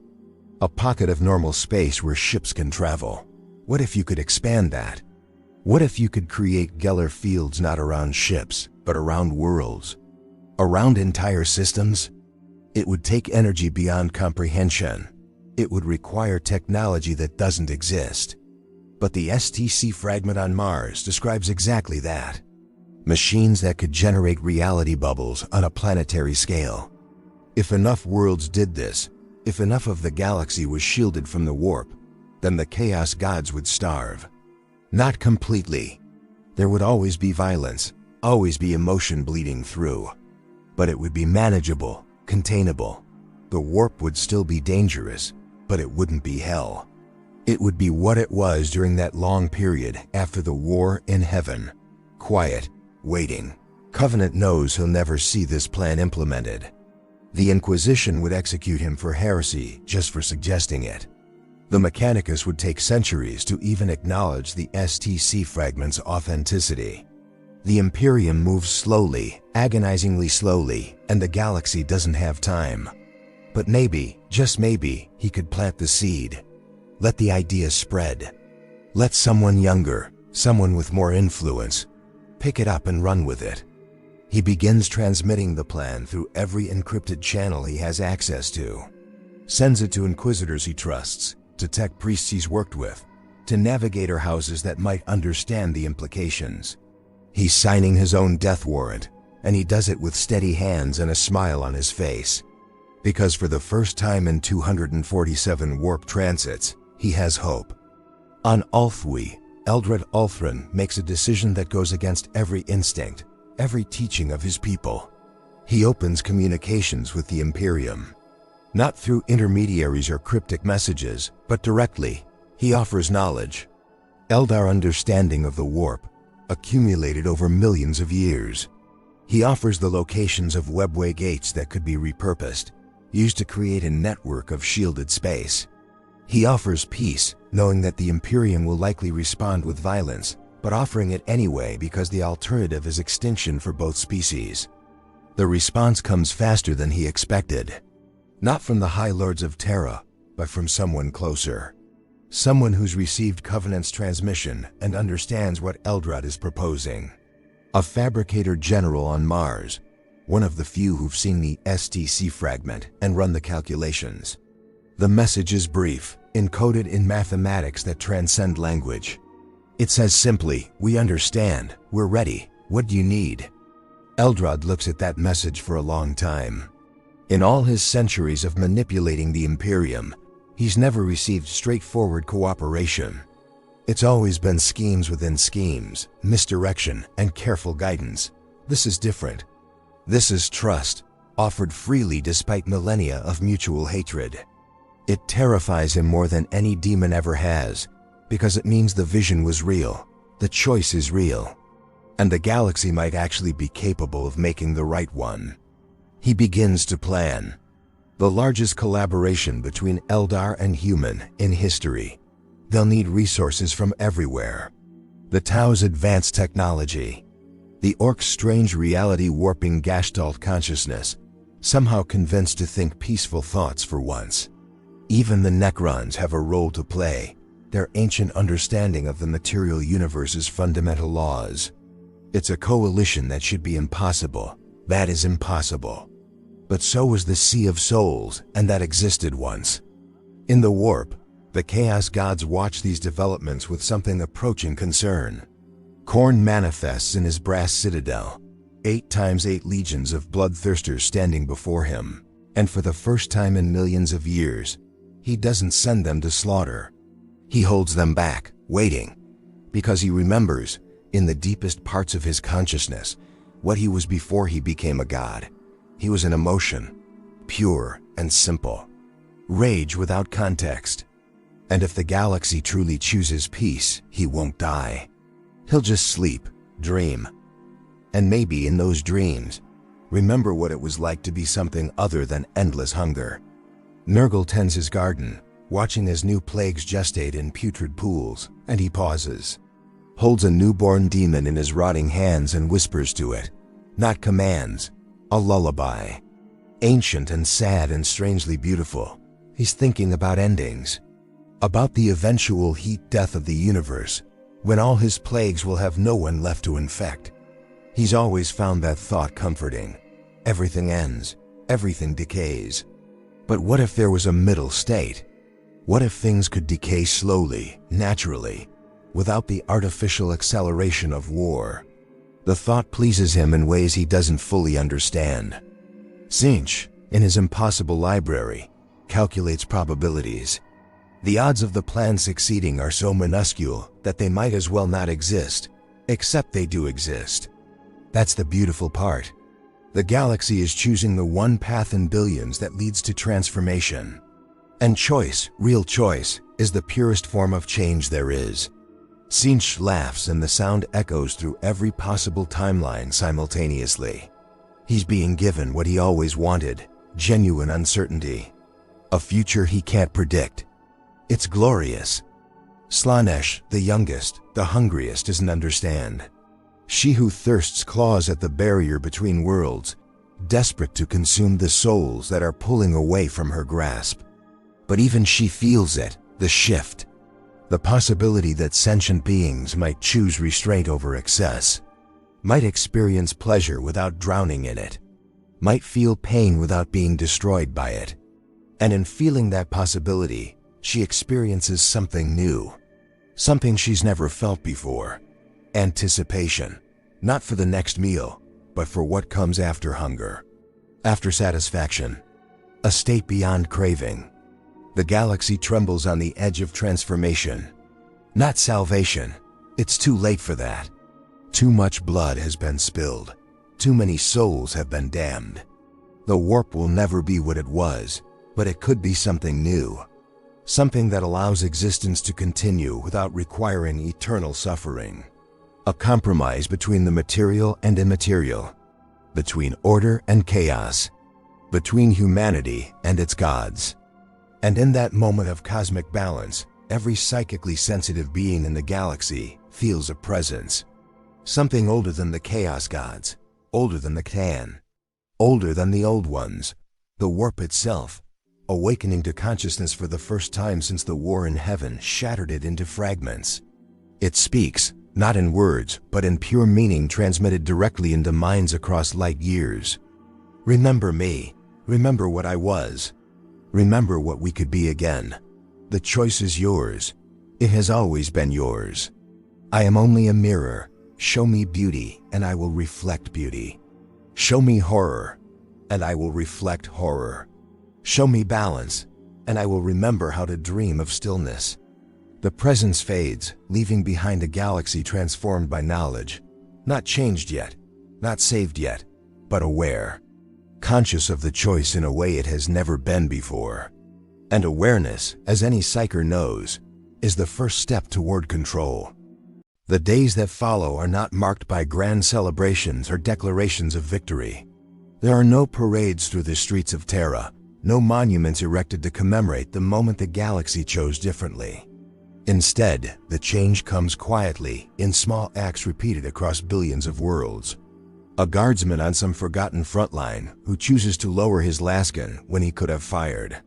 A pocket of normal space where ships can travel. What if you could expand that? What if you could create Geller fields not around ships, but around worlds? Around entire systems? It would take energy beyond comprehension. It would require technology that doesn't exist. But the STC fragment on Mars describes exactly that. Machines that could generate reality bubbles on a planetary scale. If enough worlds did this, if enough of the galaxy was shielded from the warp, then the Chaos Gods would starve. Not completely. There would always be violence, always be emotion bleeding through. But it would be manageable, containable. The warp would still be dangerous, but it wouldn't be hell. It would be what it was during that long period after the war in heaven. Quiet, waiting. Covenant knows he'll never see this plan implemented. The Inquisition would execute him for heresy just for suggesting it. The Mechanicus would take centuries to even acknowledge the STC fragment's authenticity. The Imperium moves slowly, agonizingly slowly, and the galaxy doesn't have time. But maybe, just maybe, he could plant the seed. Let the idea spread. Let someone younger, someone with more influence, pick it up and run with it. He begins transmitting the plan through every encrypted channel he has access to. sends it to inquisitors he trusts, to tech priests he's worked with, to navigator houses that might understand the implications. He's signing his own death warrant, and he does it with steady hands and a smile on his face. Because for the first time in 247 warp transits, he has hope. On Ulthwi, Eldred Ulthrin makes a decision that goes against every instinct, every teaching of his people. He opens communications with the Imperium. Not through intermediaries or cryptic messages, but directly. He offers knowledge. Eldar understanding of the warp, accumulated over millions of years. He offers the locations of webway gates that could be repurposed, used to create a network of shielded space. He offers peace, knowing that the Imperium will likely respond with violence, but offering it anyway because the alternative is extinction for both species. The response comes faster than he expected. Not from the High Lords of Terra, but from someone closer. Someone who's received Covenant's transmission and understands what Eldrad is proposing. A fabricator general on Mars, one of the few who've seen the STC fragment and run the calculations. The message is brief, encoded in mathematics that transcend language. It says simply, "We understand, we're ready, what do you need?" Eldrad looks at that message for a long time. In all his centuries of manipulating the Imperium, he's never received straightforward cooperation. It's always been schemes within schemes, misdirection, and careful guidance. This is different. This is trust, offered freely despite millennia of mutual hatred. It terrifies him more than any demon ever has, because it means the vision was real, the choice is real, and the galaxy might actually be capable of making the right one. He begins to plan. The largest collaboration between Eldar and human in history. They'll need resources from everywhere. The Tau's advanced technology. The Orc's strange reality warping Gestalt consciousness, somehow convinced to think peaceful thoughts for once. Even the Necrons have a role to play, their ancient understanding of the material universe's fundamental laws. It's a coalition that should be impossible. That is impossible. But so was the Sea of Souls, and that existed once. In the warp, the Chaos Gods watch these developments with something approaching concern. Khorne manifests in his brass citadel, 8 times 8 legions of bloodthirsters standing before him, and for the first time in millions of years, he doesn't send them to slaughter. He holds them back, waiting, because he remembers, in the deepest parts of his consciousness, what he was before he became a god. He was an emotion, pure and simple. Rage without context. And if the galaxy truly chooses peace, he won't die. He'll just sleep, dream. And maybe in those dreams, remember what it was like to be something other than endless hunger. Nurgle tends his garden, watching as new plagues gestate in putrid pools, and he pauses. Holds a newborn demon in his rotting hands and whispers to it. Not commands, a lullaby. Ancient and sad and strangely beautiful. He's thinking about endings. About the eventual heat death of the universe, when all his plagues will have no one left to infect. He's always found that thought comforting. Everything ends, everything decays. But what if there was a middle state? What if things could decay slowly, naturally, without the artificial acceleration of war? The thought pleases him in ways he doesn't fully understand. Tzeentch, in his impossible library, calculates probabilities. The odds of the plan succeeding are so minuscule that they might as well not exist, except they do exist. That's the beautiful part. The galaxy is choosing the one path in billions that leads to transformation. And choice, real choice, is the purest form of change there is. Tzeentch laughs and the sound echoes through every possible timeline simultaneously. He's being given what he always wanted, genuine uncertainty. A future he can't predict. It's glorious. Slaanesh, the youngest, the hungriest, doesn't understand. She who thirsts claws at the barrier between worlds, desperate to consume the souls that are pulling away from her grasp. But even she feels it, the shift. The possibility that sentient beings might choose restraint over excess. Might experience pleasure without drowning in it. Might feel pain without being destroyed by it. And in feeling that possibility, she experiences something new. Something she's never felt before. Anticipation. Not for the next meal, but for what comes after hunger. After satisfaction. A state beyond craving. The galaxy trembles on the edge of transformation. Not salvation. It's too late for that. Too much blood has been spilled. Too many souls have been damned. The warp will never be what it was, but it could be something new. Something that allows existence to continue without requiring eternal suffering. A compromise between the material and immaterial. Between order and chaos. Between humanity and its gods. And in that moment of cosmic balance, every psychically sensitive being in the galaxy feels a presence. Something older than the chaos gods, older than the Catan, older than the old ones, the warp itself, awakening to consciousness for the first time since the war in heaven shattered it into fragments. It speaks, not in words, but in pure meaning transmitted directly into minds across light years. Remember me. Remember what I was. Remember what we could be again. The choice is yours. It has always been yours. I am only a mirror. Show me beauty, and I will reflect beauty. Show me horror, and I will reflect horror. Show me balance, and I will remember how to dream of stillness. The presence fades, leaving behind a galaxy transformed by knowledge. Not changed yet, not saved yet, but aware. Conscious of the choice in a way it has never been before. And awareness, as any psyker knows, is the first step toward control. The days that follow are not marked by grand celebrations or declarations of victory. There are no parades through the streets of Terra, no monuments erected to commemorate the moment the galaxy chose differently. Instead, the change comes quietly, in small acts repeated across billions of worlds. A guardsman on some forgotten front line who chooses to lower his lascan when he could have fired.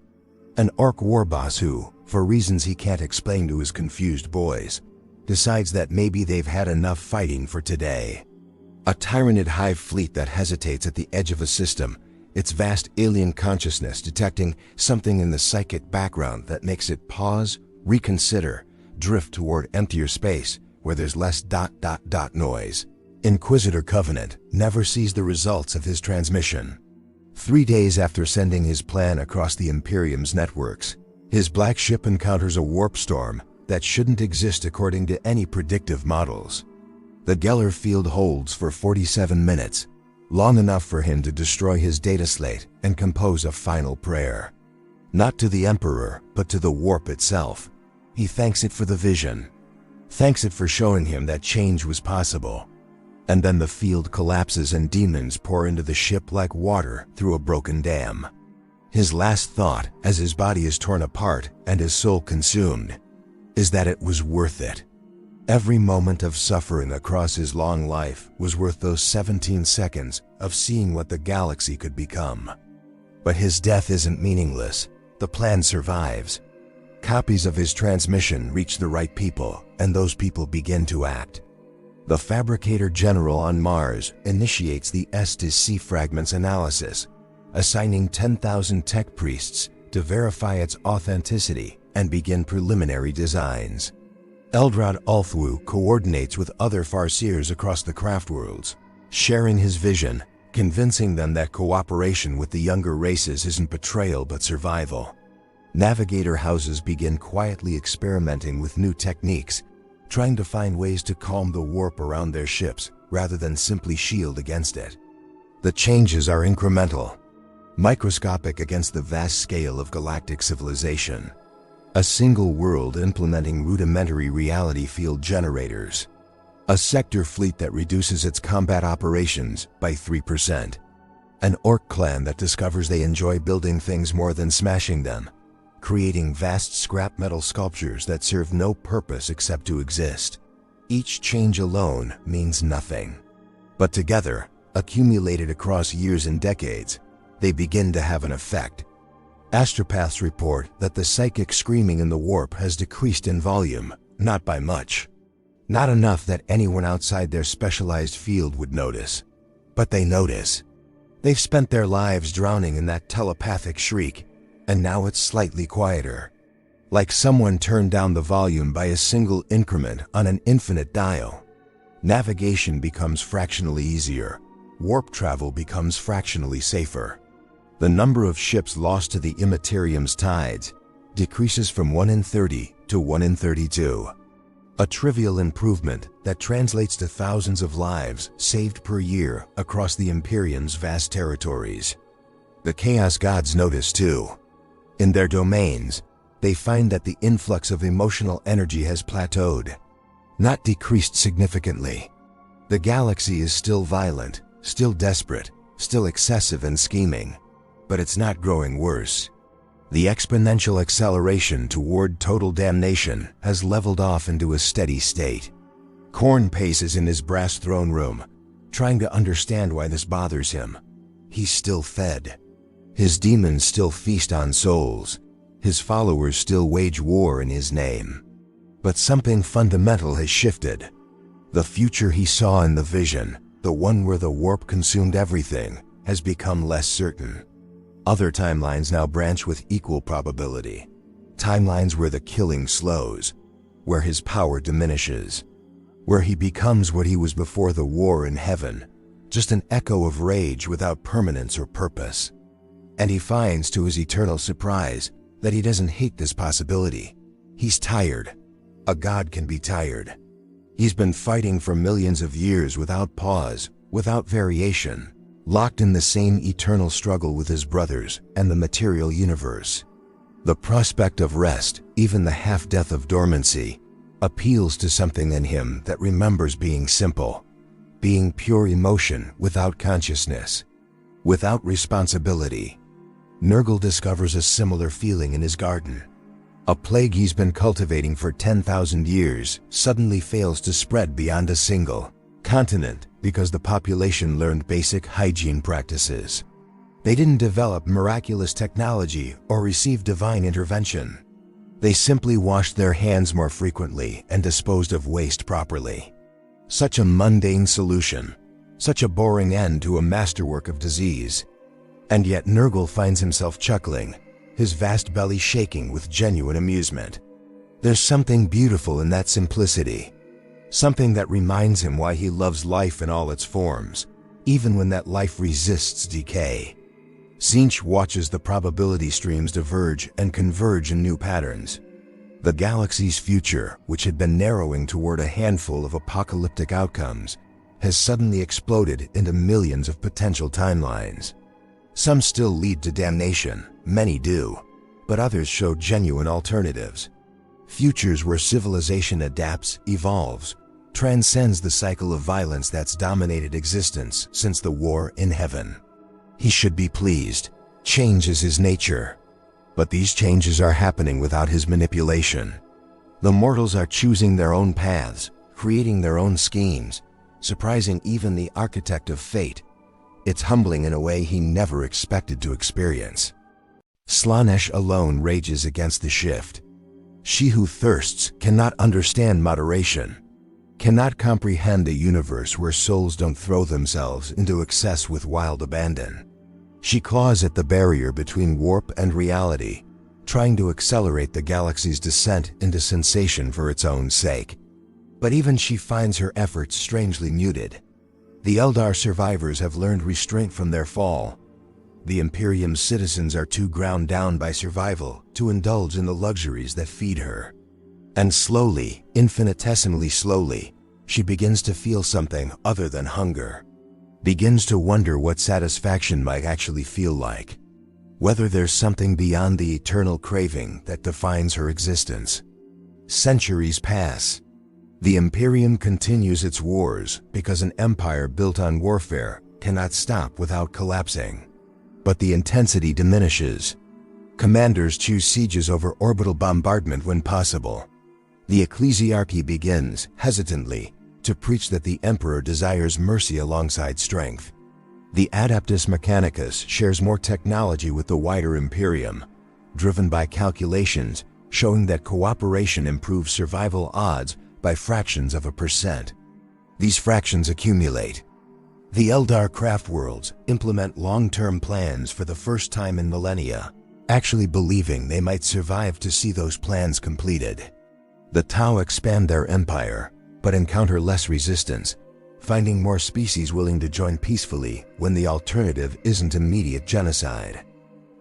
An orc war boss who, for reasons he can't explain to his confused boys, decides that maybe they've had enough fighting for today. A tyranid hive fleet that hesitates at the edge of a system, its vast alien consciousness detecting something in the psychic background that makes it pause, reconsider, drift toward emptier space where there's less ... noise. Inquisitor Covenant never sees the results of his transmission. 3 days after sending his plan across the Imperium's networks, his black ship encounters a warp storm that shouldn't exist according to any predictive models. The Geller field holds for 47 minutes, long enough for him to destroy his data slate and compose a final prayer. Not to the Emperor, but to the warp itself. He thanks it for the vision, thanks it for showing him that change was possible. And then the field collapses and demons pour into the ship like water through a broken dam. His last thought, as his body is torn apart and his soul consumed, is that it was worth it. Every moment of suffering across his long life was worth those 17 seconds of seeing what the galaxy could become. But his death isn't meaningless. The plan survives. Copies of his transmission reach the right people, and those people begin to act. The Fabricator General on Mars initiates the S-C fragments analysis, assigning 10,000 tech priests to verify its authenticity and begin preliminary designs. Eldrad Ulthwu coordinates with other Farseers across the craftworlds, sharing his vision, convincing them that cooperation with the younger races isn't betrayal but survival. Navigator houses begin quietly experimenting with new techniques, trying to find ways to calm the warp around their ships rather than simply shield against it. The changes are incremental, microscopic against the vast scale of galactic civilization. A single world implementing rudimentary reality field generators. A sector fleet that reduces its combat operations by 3%. An orc clan that discovers they enjoy building things more than smashing them, creating vast scrap metal sculptures that serve no purpose except to exist. Each change alone means nothing. But together, accumulated across years and decades, they begin to have an effect. Astropaths report that the psychic screaming in the warp has decreased in volume, not by much. Not enough that anyone outside their specialized field would notice. But they notice. They've spent their lives drowning in that telepathic shriek, and now it's slightly quieter. Like someone turned down the volume by a single increment on an infinite dial. Navigation becomes fractionally easier. Warp travel becomes fractionally safer. The number of ships lost to the Immaterium's tides decreases from 1 in 30 to 1 in 32. A trivial improvement that translates to thousands of lives saved per year across the Imperium's vast territories. The Chaos Gods notice too. In their domains, they find that the influx of emotional energy has plateaued, not decreased significantly. The galaxy is still violent, still desperate, still excessive and scheming, but it's not growing worse. The exponential acceleration toward total damnation has leveled off into a steady state. Korn paces in his brass throne room, trying to understand why this bothers him. He's still fed. His demons still feast on souls. His followers still wage war in his name. But something fundamental has shifted. The future he saw in the vision, the one where the warp consumed everything, has become less certain. Other timelines now branch with equal probability. Timelines where the killing slows, where his power diminishes, where he becomes what he was before the war in heaven, just an echo of rage without permanence or purpose. And he finds, to his eternal surprise, that he doesn't hate this possibility. He's tired. A god can be tired. He's been fighting for millions of years without pause, without variation, locked in the same eternal struggle with his brothers and the material universe. The prospect of rest, even the half-death of dormancy, appeals to something in him that remembers being simple, being pure emotion without consciousness, without responsibility. Nurgle discovers a similar feeling in his garden. A plague he's been cultivating for 10,000 years suddenly fails to spread beyond a single continent because the population learned basic hygiene practices. They didn't develop miraculous technology or receive divine intervention. They simply washed their hands more frequently and disposed of waste properly. Such a mundane solution, such a boring end to a masterwork of disease. And yet Nurgle finds himself chuckling, his vast belly shaking with genuine amusement. There's something beautiful in that simplicity, something that reminds him why he loves life in all its forms, even when that life resists decay. Tzeentch watches the probability streams diverge and converge in new patterns. The galaxy's future, which had been narrowing toward a handful of apocalyptic outcomes, has suddenly exploded into millions of potential timelines. Some still lead to damnation, many do, but others show genuine alternatives. Futures where civilization adapts, evolves, transcends the cycle of violence that's dominated existence since the war in heaven. He should be pleased. Change is his nature. But these changes are happening without his manipulation. The mortals are choosing their own paths, creating their own schemes, surprising even the architect of fate. It's humbling in a way he never expected to experience. Slaanesh alone rages against the shift. She who thirsts cannot understand moderation, cannot comprehend a universe where souls don't throw themselves into excess with wild abandon. She claws at the barrier between warp and reality, trying to accelerate the galaxy's descent into sensation for its own sake. But even she finds her efforts strangely muted. The Eldar survivors have learned restraint from their fall. The Imperium's citizens are too ground down by survival to indulge in the luxuries that feed her. And slowly, infinitesimally slowly, she begins to feel something other than hunger. Begins to wonder what satisfaction might actually feel like. Whether there's something beyond the eternal craving that defines her existence. Centuries pass. The Imperium continues its wars because an empire built on warfare cannot stop without collapsing. But the intensity diminishes. Commanders choose sieges over orbital bombardment when possible. The ecclesiarchy begins, hesitantly, to preach that the Emperor desires mercy alongside strength. The Adeptus Mechanicus shares more technology with the wider Imperium, driven by calculations showing that cooperation improves survival odds by fractions of a percent. These fractions accumulate. The Eldar craft worlds implement long-term plans for the first time in millennia, actually believing they might survive to see those plans completed. The Tau expand their empire, but encounter less resistance, finding more species willing to join peacefully when the alternative isn't immediate genocide.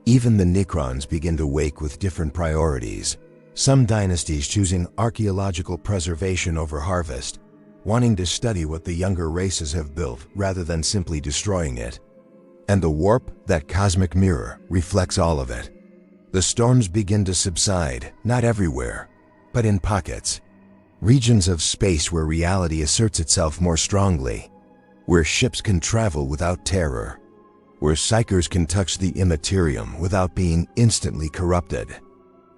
Even the Necrons begin to wake with different priorities, some dynasties choosing archaeological preservation over harvest, wanting to study what the younger races have built rather than simply destroying it. And the warp, that cosmic mirror, reflects all of it. The storms begin to subside, not everywhere, but in pockets. Regions of space where reality asserts itself more strongly, where ships can travel without terror, where psychers can touch the Immaterium without being instantly corrupted.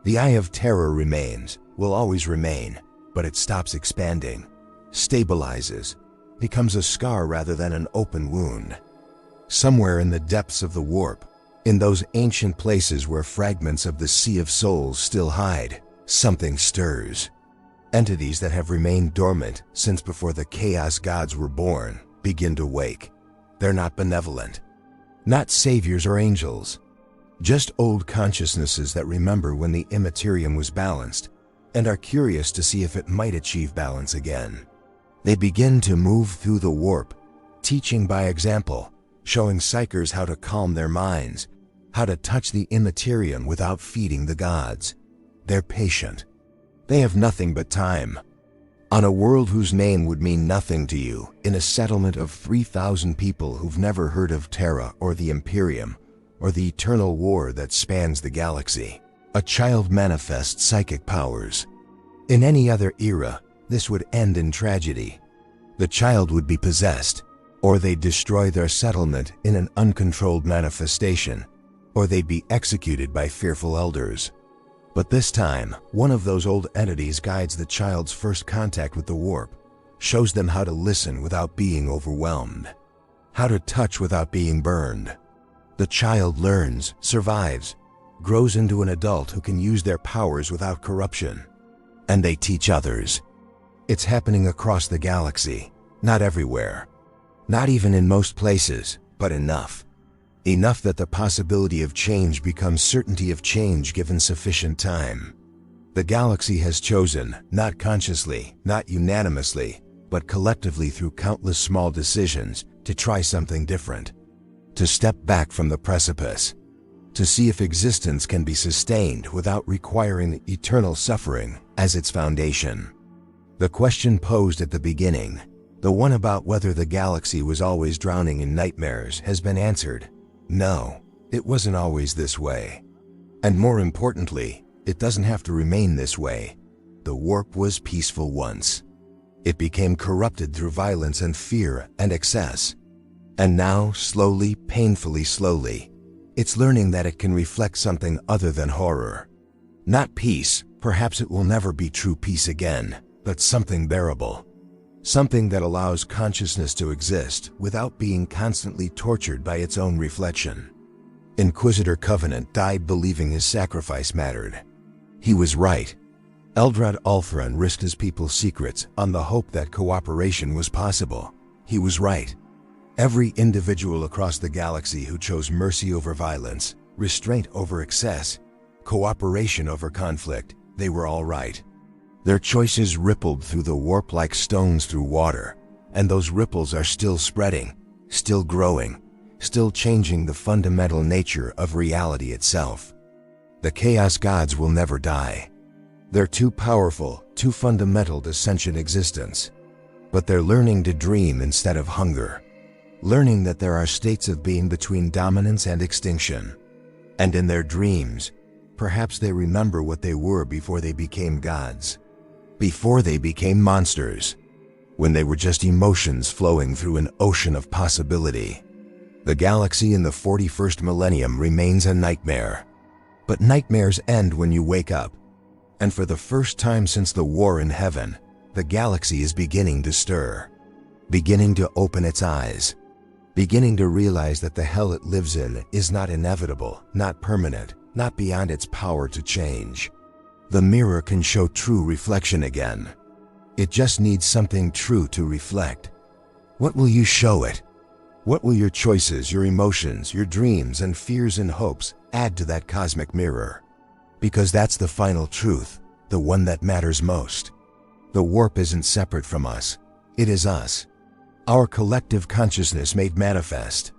The Eye of Terror remains, will always remain, but it stops expanding, stabilizes, becomes a scar rather than an open wound. Somewhere in the depths of the warp, in those ancient places where fragments of the Sea of Souls still hide, something stirs. Entities that have remained dormant since before the Chaos Gods were born begin to wake. They're not benevolent, not saviors or angels, just old consciousnesses that remember when the Immaterium was balanced and are curious to see if it might achieve balance again. They begin to move through the warp, teaching by example, showing psychers how to calm their minds, how to touch the Immaterium without feeding the gods. They're patient. They have nothing but time. On a world whose name would mean nothing to you, in a settlement of 3,000 people who've never heard of Terra or the Imperium, or the eternal war that spans the galaxy, a child manifests psychic powers. In any other era, this would end in tragedy. The child would be possessed, or they'd destroy their settlement in an uncontrolled manifestation, or they'd be executed by fearful elders. But this time, one of those old entities guides the child's first contact with the warp, shows them how to listen without being overwhelmed, how to touch without being burned. The child learns, survives, grows into an adult who can use their powers without corruption. And they teach others. It's happening across the galaxy, not everywhere. Not even in most places, but enough. Enough that the possibility of change becomes certainty of change given sufficient time. The galaxy has chosen, not consciously, not unanimously, but collectively through countless small decisions, to try something different. To step back from the precipice. To see if existence can be sustained without requiring eternal suffering as its foundation. The question posed at the beginning, the one about whether the galaxy was always drowning in nightmares, has been answered. No, it wasn't always this way. And more importantly, it doesn't have to remain this way. The warp was peaceful once. It became corrupted through violence and fear and excess. And now, slowly, painfully slowly, it's learning that it can reflect something other than horror. Not peace, perhaps it will never be true peace again, but something bearable. Something that allows consciousness to exist without being constantly tortured by its own reflection. Inquisitor Covenant died believing his sacrifice mattered. He was right. Eldrad Ulthran risked his people's secrets on the hope that cooperation was possible. He was right. Every individual across the galaxy who chose mercy over violence, restraint over excess, cooperation over conflict, they were all right. Their choices rippled through the warp like stones through water, and those ripples are still spreading, still growing, still changing the fundamental nature of reality itself. The Chaos Gods will never die. They're too powerful, too fundamental to sentient existence. But they're learning to dream instead of hunger. Learning that there are states of being between dominance and extinction. And in their dreams, perhaps they remember what they were before they became gods. Before they became monsters. When they were just emotions flowing through an ocean of possibility. The galaxy in the 41st millennium remains a nightmare. But nightmares end when you wake up. And for the first time since the war in heaven, the galaxy is beginning to stir. Beginning to open its eyes. Beginning to realize that the hell it lives in is not inevitable, not permanent, not beyond its power to change. The mirror can show true reflection again. It just needs something true to reflect. What will you show it? What will your choices, your emotions, your dreams and fears and hopes add to that cosmic mirror? Because that's the final truth, the one that matters most. The warp isn't separate from us. It is us. Our collective consciousness made manifest.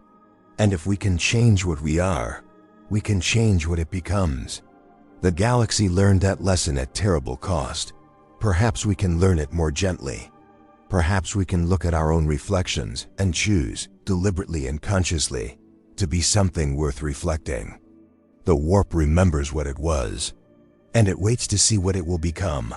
And if we can change what we are, we can change what it becomes. The galaxy learned that lesson at terrible cost. Perhaps we can learn it more gently. Perhaps we can look at our own reflections and choose, deliberately and consciously, to be something worth reflecting. The warp remembers what it was, and it waits to see what it will become.